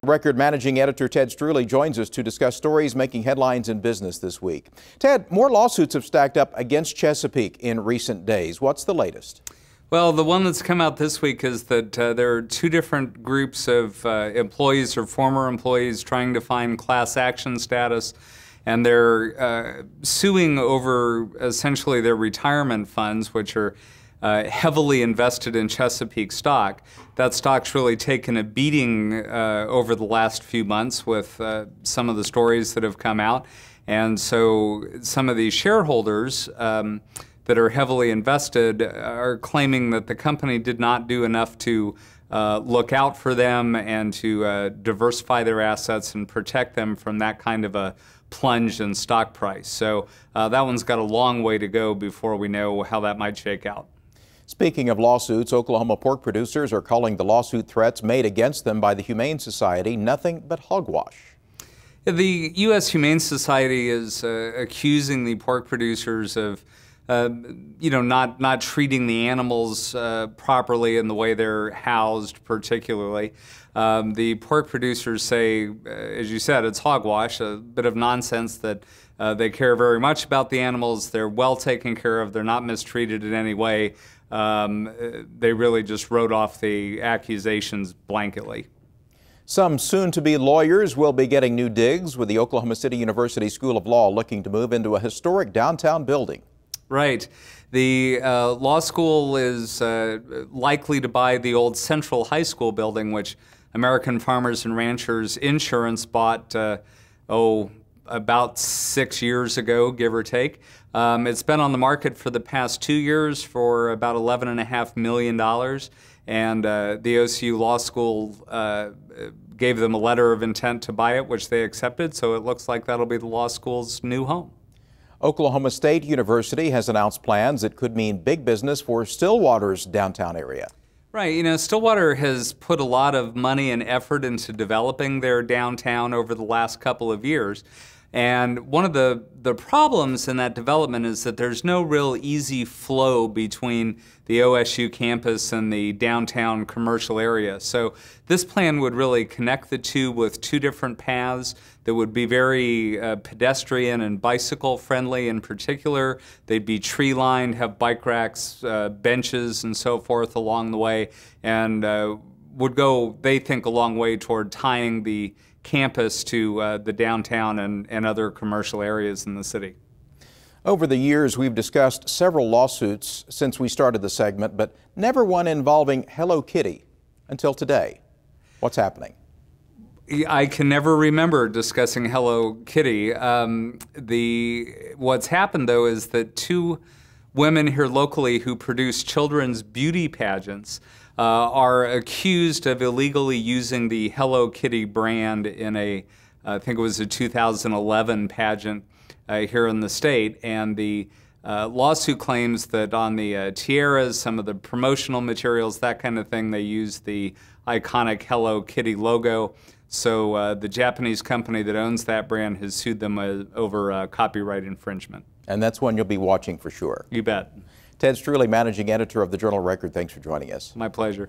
Record Managing Editor Ted Streuli joins us to discuss stories making headlines in business this week. Ted, more lawsuits have stacked up against Chesapeake in recent days. What's the latest? Well, the one that's come out this week is that there are two different groups of employees or former employees trying to find class action status, and they're suing over essentially their retirement funds, which are heavily invested in Chesapeake stock. That stock's really taken a beating over the last few months with some of the stories that have come out. And so some of these shareholders that are heavily invested are claiming that the company did not do enough to look out for them and to diversify their assets and protect them from that kind of a plunge in stock price. So that one's got a long way to go before we know how that might shake out. Speaking of lawsuits, Oklahoma pork producers are calling the lawsuit threats made against them by the Humane Society nothing but hogwash. The U.S. Humane Society is accusing the pork producers of not treating the animals properly in the way they're housed, particularly. The pork producers say, as you said, it's hogwash, a bit of nonsense that they care very much about the animals, they're well taken care of, they're not mistreated in any way. They really just wrote off the accusations blanketly. Some soon-to-be lawyers will be getting new digs, with the Oklahoma City University School of Law looking to move into a historic downtown building. Right. The law school is likely to buy the old Central High School building, which American Farmers and Ranchers Insurance bought, about 6 years ago, give or take. It's been on the market for the past 2 years for about $11.5 million, and the OCU Law School gave them a letter of intent to buy it, which they accepted, so it looks like that'll be the law school's new home. Oklahoma State University has announced plans that could mean big business for Stillwater's downtown area. Right. You know, Stillwater has put a lot of money and effort into developing their downtown over the last couple of years. And one of the problems in that development is that there's no real easy flow between the OSU campus and the downtown commercial area. So this plan would really connect the two with two different paths that would be very pedestrian and bicycle friendly in particular. They'd be tree lined, have bike racks, benches and so forth along the way, and would go, they think, a long way toward tying the campus to the downtown and other commercial areas in the city. Over the years, we've discussed several lawsuits since we started the segment, but never one involving Hello Kitty until today. What's happening? I can never remember discussing Hello Kitty. What's happened, though, is that two women here locally who produce children's beauty pageants are accused of illegally using the Hello Kitty brand in I think it was a 2011 pageant here in the state, and the lawsuit claims that on the tiaras, some of the promotional materials, that kind of thing, they use the iconic Hello Kitty logo. So the Japanese company that owns that brand has sued them over copyright infringement. And that's one you'll be watching for sure. You bet. Ted Streuli, Managing Editor of the Journal Record, thanks for joining us. My pleasure.